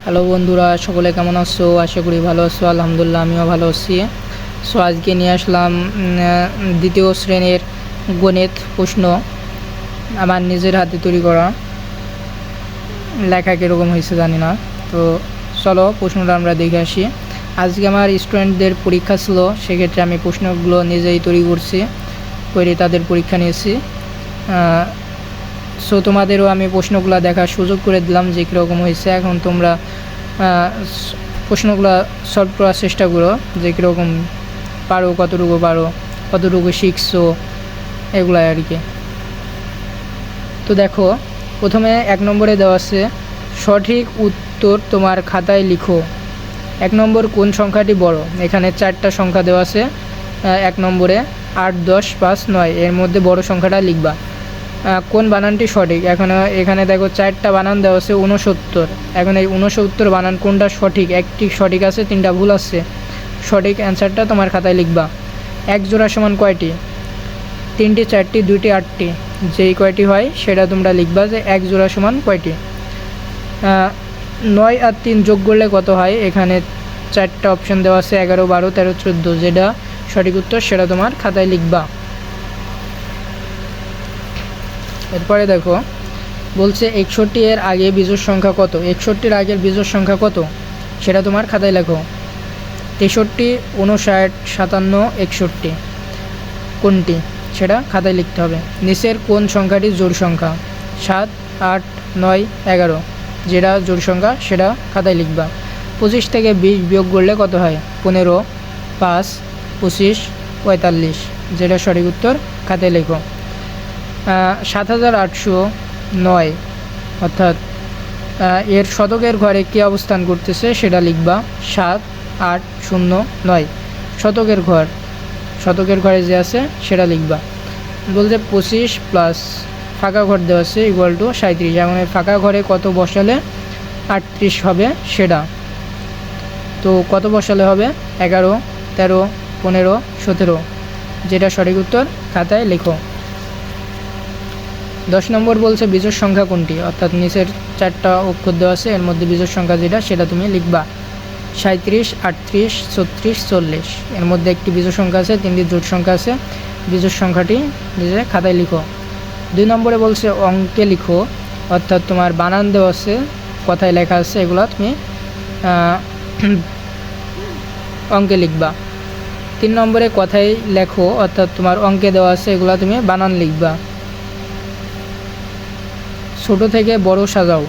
Hello বন্ধুরা, সকলে কেমন আছো? আশা করি ভালো আছো। আলহামদুলিল্লাহ, আমিও ভালো আছি। সো আজকে নিয়ে আসলাম দ্বিতীয় শ্রেণীর গণিত প্রশ্ন, আমার নিজের হাতে তৈরি করা। লেখা কীরকম হয়েছে জানি না। তো চলো প্রশ্নটা আমরা দেখে আসি। আজকে আমার স্টুডেন্টদের পরীক্ষা ছিল, সেক্ষেত্রে আমি প্রশ্নগুলো নিজেই তৈরি করে তাদের পরীক্ষা নিয়েছি। সো তোমাদেরও আমি প্রশ্নগুলো দেখার সুযোগ করে দিলাম যে কীরকম হয়েছে। এখন তোমরা প্রশ্নগুলো সলভ করার চেষ্টা করো, যে কীরকম পারো, কতটুকু শিখছো, এগুলো আর কি। তো দেখো, প্রথমে 1 নম্বরে দেওয়া আছে সঠিক উত্তর তোমার খাতায় লিখো। 1 নম্বর কোন সংখ্যাটি বড়? এখানে 4টা সংখ্যা দেওয়া আছে 1 নম্বরে, 8, 10, 5, 9। এর মধ্যে বড় সংখ্যাটা লিখবা। কোন বানানটি সঠিক? এখানে দেখো 4টা বানান দেওয়া আছে 69। এখন এই 69 বানান কোনটা সঠিক? একটি সঠিক আছে, 3টা ভুল আছে। সঠিক অ্যান্সারটা তোমার খাতায় লিখবা। 1 জোড়া সমান কয়টি? 3টি, 4টি, 2টি, 8টি। যেই কয়টি হয় সেটা তোমরা লিখবা যে 1 জোড়া সমান কয়টি। 9 আর 3 যোগ করলে কত হয়? এখানে 4টা অপশন দেওয়া আছে 11, 12, 13, 14। যেটা সঠিক উত্তর সেটা তোমার খাতায় লিখবা। এরপরে দেখো, বলছে 61 এর আগে বিজোড় সংখ্যা কত? 61-র আগের বিজোড় সংখ্যা কত সেটা তোমার খাতায় লেখো। 63, 59, 57, 61 কোনটি সেটা খাতায় লিখতে হবে। নিচের কোন সংখ্যাটি জোড় সংখ্যা? 7, 8, 9, 11। যেটা জোড় সংখ্যা সেটা খাতায় লিখবা। 25 থেকে 20 বিয়োগ করলে কত হয়? 15, 5, 25, 45। যেটা সঠিক উত্তর খাতায় লেখো। 7809 অর্থাৎ এর শতকের ঘরে কী অবস্থান করতেছে সেটা লিখবা। 7, 8, 0, 9 শতকের ঘরে যে আছে সেটা লিখবা। বলতে 25 প্লাস ফাঁকা ঘর দেওয়া আছে ইকুয়াল টু 37। এখন ফাঁকা ঘরে কত বসালে 38 হবে সেটা। তো কত বসালে হবে? 11, 13, 15, 17। যেটা সঠিক উত্তর খাতায় লেখো। 10 নম্বর বলছে বিজোড় সংখ্যা কোনটি? অর্থাৎ নিচের 4টা অক্ষর দেওয়া আছে, এর মধ্যে বিজোড় সংখ্যা যেটা সেটা তুমি লিখবা। 37, 38, 36, 40। এর মধ্যে একটি বিজোড় সংখ্যা আছে, 3টি জোড় সংখ্যা আছে। বিজোড় সংখ্যাটি নিজে খাতায় লিখো। 2 নম্বরে বলছে অঙ্কে লিখো, অর্থাৎ তোমার বানান দেওয়া আছে, কথায় লেখা আছে, এগুলো তুমি অঙ্কে লিখবা। 3 নম্বরে কথায় লেখো, অর্থাৎ তোমার অঙ্কে দেওয়া আছে, এগুলো তুমি বানান লিখবা। ছোট থেকে বড় সাজাও।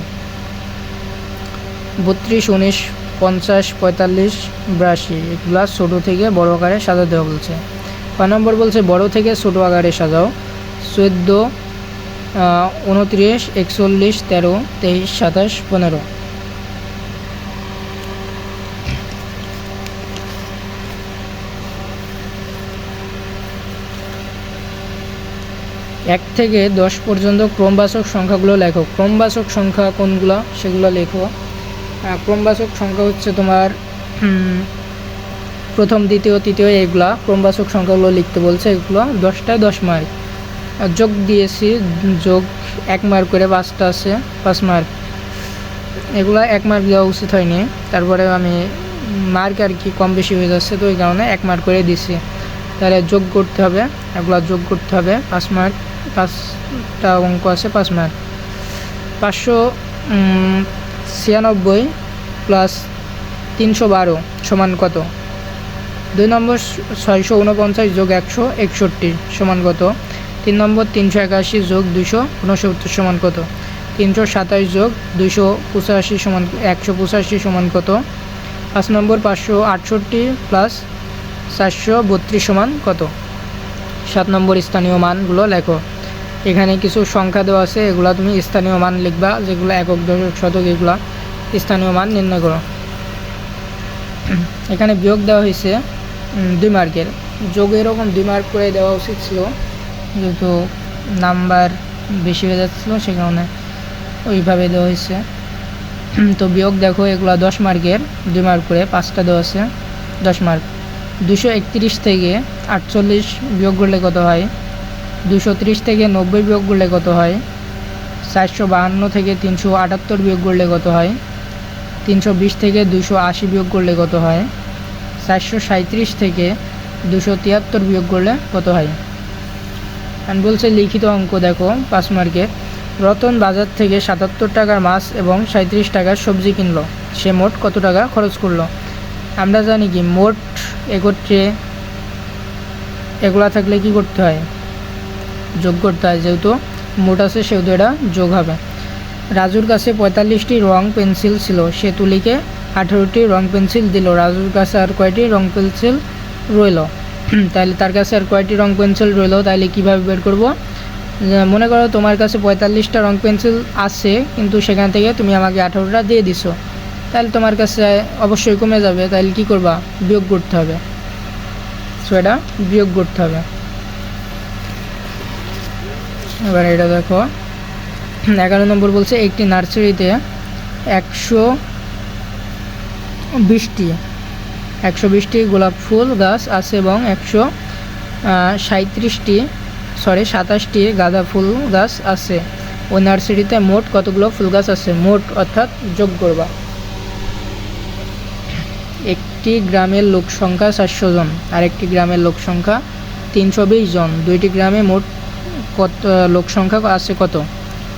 32, 19, 50, 45, 82। এগুলা ছোট থেকে বড় আকারে সাজাতে বলছে। 5 নম্বর বলছে বড় থেকে ছোট আকারে সাজাও। 14, 29, 41, 13, 23, 27, 15। 1 থেকে 10 পর্যন্ত ক্রমবাচক সংখ্যাগুলো লেখো। ক্রমবাচক সংখ্যা কোনগুলো সেগুলো লেখো। ক্রমবাচক সংখ্যা হচ্ছে তোমার প্রথম, দ্বিতীয়, তৃতীয়, এগুলা ক্রমবাচক সংখ্যাগুলো লিখতে বলছে। এগুলো 10টায় 10 মার্ক। যোগ দিয়েছি, যোগ 1 মার্ক করে, 5টা আছে 5 মার্ক। এগুলো 1 মার্ক দেওয়া উচিত হয়নি, তারপরে আমি মার্ক আর কি কম বেশি হয়ে যাচ্ছে, তো ওই কারণে 1 মার্ক করে দিছি। তাহলে যোগ করতে হবে, এগুলো যোগ করতে হবে। 5 মার্ক, 5টা অঙ্ক আছে 5 মার্ক। 596 প্লাস 312 সমান কত? 2 নম্বর 649 যোগ 161 সমান কত? 3 নম্বর 381 যোগ 269 সমান কত? 327 যোগ 285 সমান 185 সমান কত? 5 নম্বর 568 প্লাস 432 সমান কত? 7 নম্বর স্থানীয় মানগুলো লেখো। এখানে কিছু সংখ্যা দেওয়া আছে, এগুলা তুমি স্থানীয় মান লিখবা, যেগুলো একক, দশক, শতক, এগুলা স্থানীয় মান নির্ণয় করো। এখানে বিয়োগ দেওয়া হয়েছে 2 মার্কের। যোগ এরকম 2 মার্ক করে দেওয়া উচিত ছিল, যেহেতু নাম্বার বেশি হয়ে যাচ্ছিলো সে কারণে ওইভাবে দেওয়া হয়েছে। তো বিয়োগ দেখো, এগুলো 10 মার্কের, 2 মার্ক করে, 5টা দেওয়া আছে 10 মার্ক। 231 থেকে 48 বিয়োগ করলে কত হয়? 230 থেকে 90 বিয়োগ করলে কত হয়? 452 থেকে 378 বিয়োগ করলে কত হয়? 320 থেকে 280 বিয়োগ করলে কত হয়? 437 থেকে 273 বিয়োগ করলে কত হয়? আমি বলছে লিখিত অঙ্ক দেখো 5 মার্কের। রতন বাজার থেকে 77 টাকার মাছ এবং 37 টাকার সবজি কিনলো, সে মোট কত টাকা খরচ করলো? আমরা জানি কি মোট একত্রে এগুলা থাকলে কি করতে হয়? যোগ করতে হয়, যেহেতু মোট আছে সেহেতু এটা যোগ হবে। রাজুর কাছে 45টি রং পেন্সিল ছিল, সে তুলিকে 18টি রং পেন্সিল দিল, রাজুর কাছে আর কয়টি রং পেন্সিল রইল? তাহলে তার কাছে আর কয়টি রং পেন্সিল রইল, তাহলে কীভাবে বের করব? মনে করো তোমার কাছে 45টা রং পেন্সিল আছে, কিন্তু সেখান থেকে তুমি আমাকে 18টা দিয়ে দিছো, তাহলে তোমার কাছে অবশ্যই কমে যাবে। তাহলে কি করবা? বিয়োগ করতে হবে। সো এটা বিয়োগ করতে হবে। এবার এটা দেখো 11 নম্বর বলছে একটি নার্সারিতে 120টি গোলাপ ফুল গাছ আছে এবং 27টি গাঁদা ফুল গাছ আছে। ওই নার্সারিতে মোট কতগুলো ফুল গাছ আছে? মোট অর্থাৎ যোগ করবা। একটি গ্রামের লোক সংখ্যা 400 জন, আর একটি গ্রামের লোক সংখ্যা 320 জন। দুইটি গ্রামে মোট কত লোক সংখ্যা আছে? কত,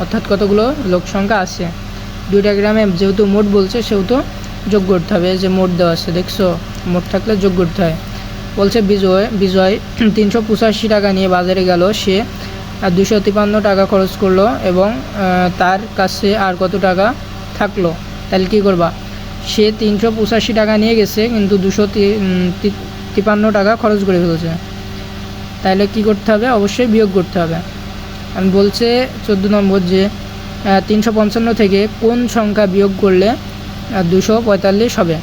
অর্থাৎ কতগুলো লোক সংখ্যা আছে? দুইটা গ্রামে যেহেতু মোট বলছে সেহেতু যোগ করতে হবে। যে মোট দেওয়া আছে দেখছো, মোট থাকলে যোগ করতে হয়। বলছে বিজয় 385 টাকা নিয়ে বাজারে গেল, সে 253 টাকা খরচ করলো এবং তার কাছে আর কত টাকা থাকলো? তাহলে কী করবা? সে 385 টাকা নিয়ে গেছে কিন্তু 253 টাকা খরচ করে ফেলেছে, তাহলে কি করতে হবে? অবশ্যই বিয়োগ করতে হবে। আমি বলছে 14 নম্বর যে 355 থেকে কোন সংখ্যা বিয়োগ করলে 245 হবে?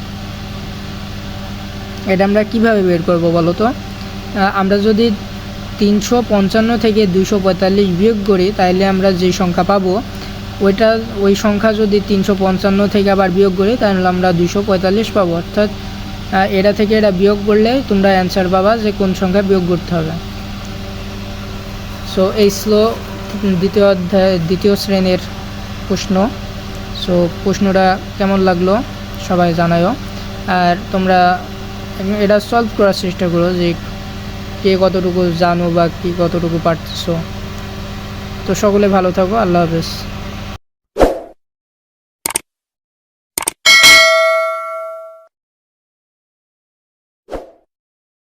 এটা আমরা কিভাবে বের করব বলো তো? আমরা যদি 355 থেকে 245 বিয়োগ করি, তাহলে আমরা যে সংখ্যা পাবো ওই সংখ্যা যদি 355 থেকে আবার বিয়োগ করি, তাহলে আমরা 245 পাবো। অর্থাৎ এটা থেকে এটা বিয়োগ করলে তোমরা অ্যান্সার পাবা যে কোন সংখ্যা বিয়োগ করতে হবে। সো এই দ্বিতীয় শ্রেণীর প্রশ্ন। সো প্রশ্নটা কেমন লাগলো সবাই জানাও, আর তোমরা এটা সলভ করার চেষ্টা করো যে কে কতটুকু জানো বা কি কতটুকু পারছো। তো সকলে ভালো থাকো, আল্লাহ হাফেজ।